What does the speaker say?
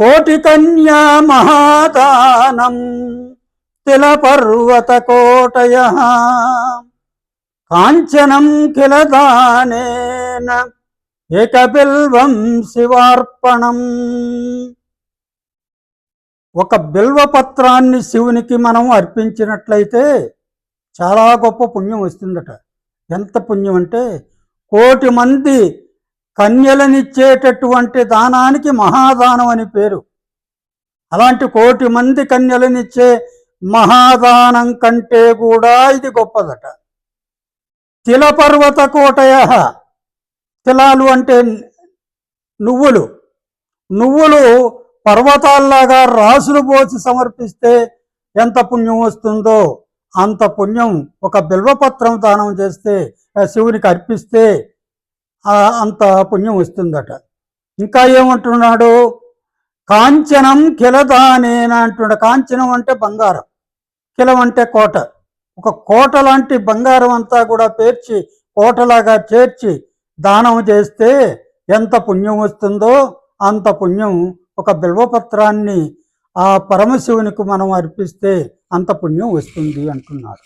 కోటి కన్యా మహాదానం తిల పర్వత కోటయ కాంచనం కిల దానేన ఏకబిల్వం శివార్పణం. ఒక బిల్వపత్రాన్ని శివునికి మనం అర్పించినట్లయితే చాలా గొప్ప పుణ్యం వస్తుందట. ఎంత పుణ్యం అంటే, కోటి మంది కన్యలనిచ్చేటటువంటి దానానికి మహాదానం అని పేరు. అలాంటి కోటి మంది కన్యలనిచ్చే మహాదానం కంటే కూడా ఇది గొప్పదట. తిల పర్వత కోటయ, తిలాలు అంటే నువ్వులు, నువ్వులు పర్వతాల్లాగా రాసులు పోసి సమర్పిస్తే ఎంత పుణ్యం వస్తుందో అంత పుణ్యం ఒక బిల్వపత్రం దానం చేస్తే, శివునికి అర్పిస్తే అంత పుణ్యం వస్తుందట. ఇంకా ఏమంటున్నాడు, కాంచనం కిలదానేన అంటున్నాడు. కాంచనం అంటే బంగారం, కిలం అంటే కోట. ఒక కోట లాంటి బంగారం అంతా కూడా పేర్చి కోటలాగా చేర్చి దానం చేస్తే ఎంత పుణ్యం వస్తుందో అంత పుణ్యం ఒక బిల్వపత్రాన్ని ఆ పరమశివునికి మనం అర్పిస్తే అంత పుణ్యం వస్తుంది అంటున్నారు.